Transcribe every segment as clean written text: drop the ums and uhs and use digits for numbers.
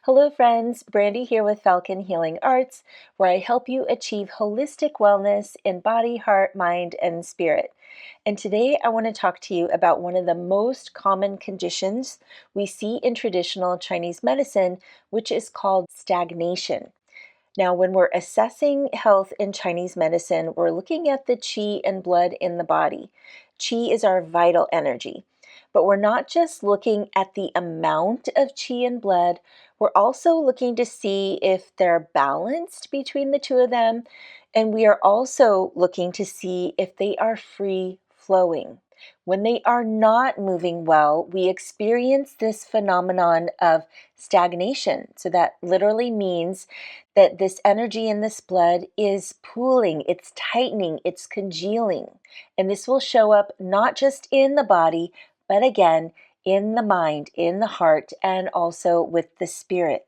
Hello friends, Brandy here with Falcon Healing Arts, where I help you achieve holistic wellness in body, heart, mind, and spirit. And today I want to talk to you about one of the most common conditions we see in traditional Chinese medicine, which is called stagnation. Now, when we're assessing health in Chinese medicine, we're looking at the qi and blood in the body. Qi is our vital energy. But we're not just looking at the amount of qi and blood, we're also looking to see if they're balanced between the two of them. And we are also looking to see if they are free flowing. When they are not moving well, we experience this phenomenon of stagnation. So that literally means that this energy in this blood is pooling, it's tightening, it's congealing. And this will show up not just in the body, but again, in the mind, in the heart, and also with the spirit.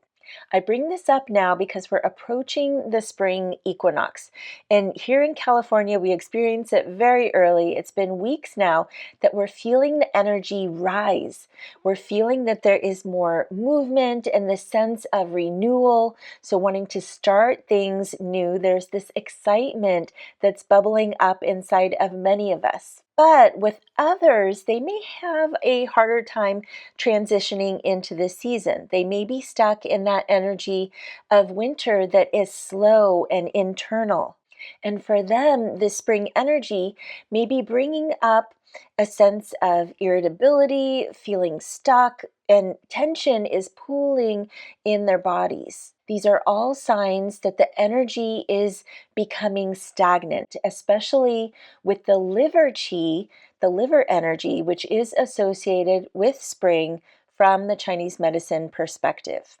I bring this up now because we're approaching the spring equinox. And here in California, we experience it very early. It's been weeks now that we're feeling the energy rise. We're feeling that there is more movement and the sense of renewal. So wanting to start things new, there's this excitement that's bubbling up inside of many of us. But with others, they may have a harder time transitioning into this season. They may be stuck in that energy of winter that is slow and internal. And for them, this spring energy may be bringing up a sense of irritability, feeling stuck, and tension is pooling in their bodies. These are all signs that the energy is becoming stagnant, especially with the liver qi, the liver energy, which is associated with spring from the Chinese medicine perspective.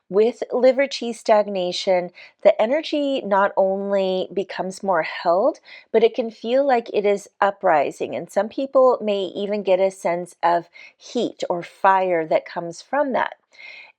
With liver qi stagnation, the energy not only becomes more held, but it can feel like it is uprising. And some people may even get a sense of heat or fire that comes from that.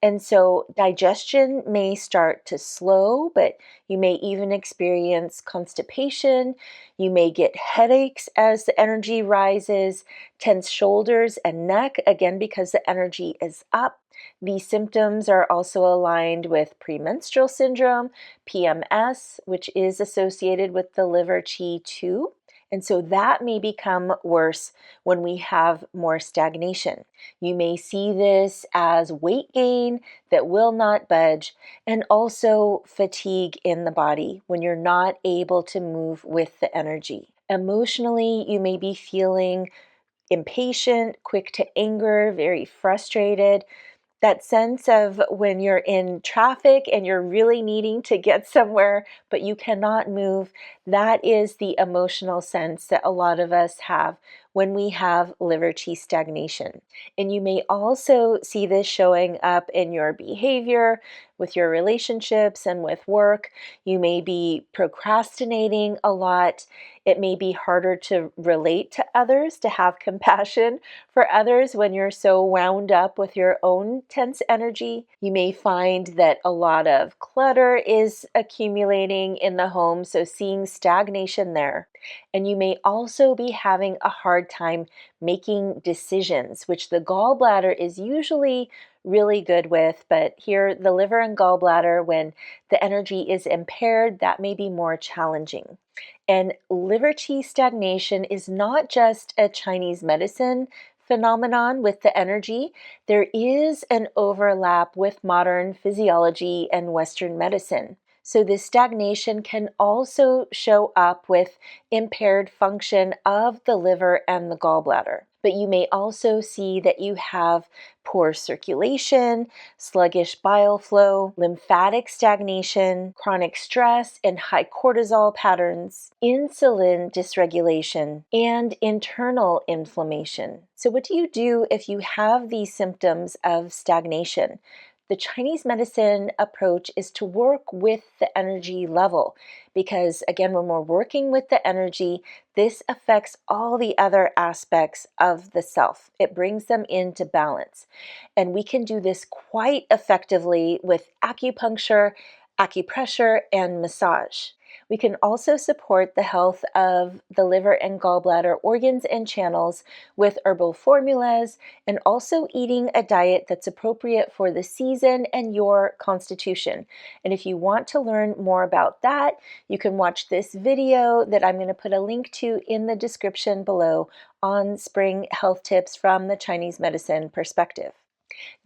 And so digestion may start to slow, but you may even experience constipation. You may get headaches as the energy rises, tense shoulders and neck, again, because the energy is up. These symptoms are also aligned with premenstrual syndrome, PMS, which is associated with the liver qi too. And so that may become worse when we have more stagnation. You may see this as weight gain that will not budge, and also fatigue in the body when you're not able to move with the energy. Emotionally, you may be feeling impatient, quick to anger, very frustrated. That sense of when you're in traffic and you're really needing to get somewhere, but you cannot move, that is the emotional sense that a lot of us have when we have liver qi stagnation. And you may also see this showing up in your behavior, with your relationships and with work. You may be procrastinating a lot. It may be harder to relate to others, to have compassion for others when you're so wound up with your own tense energy. You may find that a lot of clutter is accumulating in the home, so seeing stagnation there. And you may also be having a hard time making decisions, which the gallbladder is usually really good with, but here the liver and gallbladder, when the energy is impaired, that may be more challenging. And liver qi stagnation is not just a Chinese medicine phenomenon with the energy. There is an overlap with modern physiology and Western medicine. So this stagnation can also show up with impaired function of the liver and the gallbladder. But you may also see that you have poor circulation, sluggish bile flow, lymphatic stagnation, chronic stress and high cortisol patterns, insulin dysregulation, and internal inflammation. So what do you do if you have these symptoms of stagnation? The Chinese medicine approach is to work with the energy level because, again, when we're working with the energy, this affects all the other aspects of the self. It brings them into balance. And we can do this quite effectively with acupuncture, acupressure, and massage. We can also support the health of the liver and gallbladder organs and channels with herbal formulas and also eating a diet that's appropriate for the season and your constitution. And if you want to learn more about that, you can watch this video that I'm going to put a link to in the description below on spring health tips from the Chinese medicine perspective.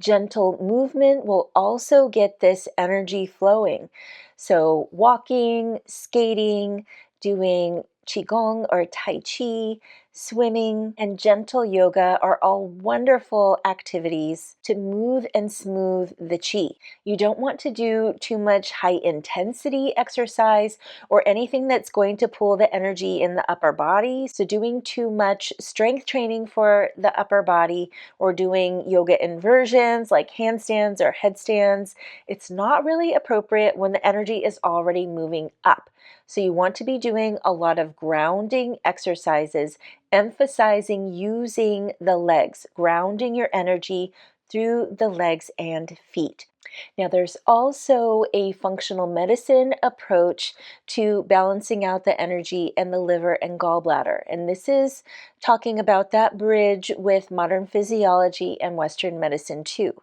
Gentle movement will also get this energy flowing. So walking, skating, doing qigong or tai chi, swimming, and gentle yoga are all wonderful activities to move and smooth the qi. You don't want to do too much high intensity exercise or anything that's going to pull the energy in the upper body. So doing too much strength training for the upper body or doing yoga inversions like handstands or headstands, it's not really appropriate when the energy is already moving up. So you want to be doing a lot of grounding exercises, emphasizing using the legs, grounding your energy through the legs and feet. Now, there's also a functional medicine approach to balancing out the energy in the liver and gallbladder. And this is talking about that bridge with modern physiology and Western medicine too.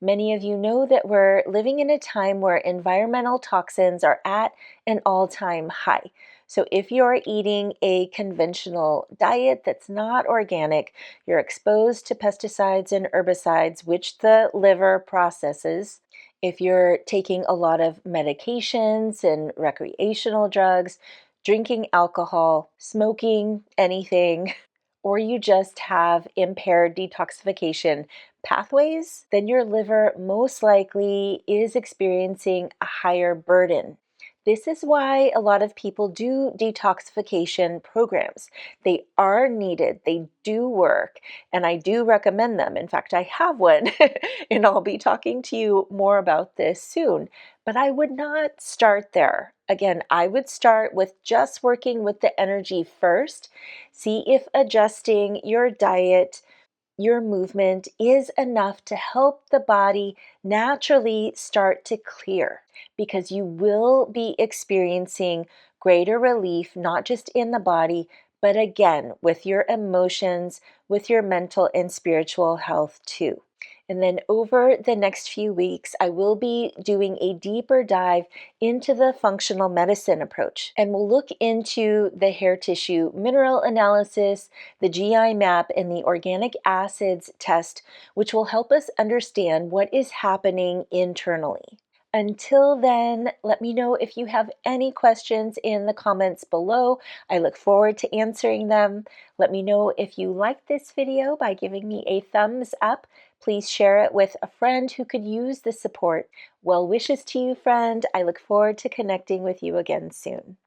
Many of you know that we're living in a time where environmental toxins are at an all-time high. So if you're eating a conventional diet that's not organic, you're exposed to pesticides and herbicides, which the liver processes. If you're taking a lot of medications and recreational drugs, drinking alcohol, smoking anything, or you just have impaired detoxification pathways, then your liver most likely is experiencing a higher burden. This is why a lot of people do detoxification programs. They are needed, they do work, and I do recommend them. In fact, I have one, and I'll be talking to you more about this soon. But I would not start there. Again, I would start with just working with the energy first. See if adjusting your diet, your movement is enough to help the body naturally start to clear, because you will be experiencing greater relief, not just in the body, but again, with your emotions, with your mental and spiritual health too. And then over the next few weeks, I will be doing a deeper dive into the functional medicine approach. And we'll look into the hair tissue mineral analysis, the GI map, and the organic acids test, which will help us understand what is happening internally. Until then, let me know if you have any questions in the comments below. I look forward to answering them. Let me know if you liked this video by giving me a thumbs up. Please share it with a friend who could use the support. Well wishes to you, friend. I look forward to connecting with you again soon.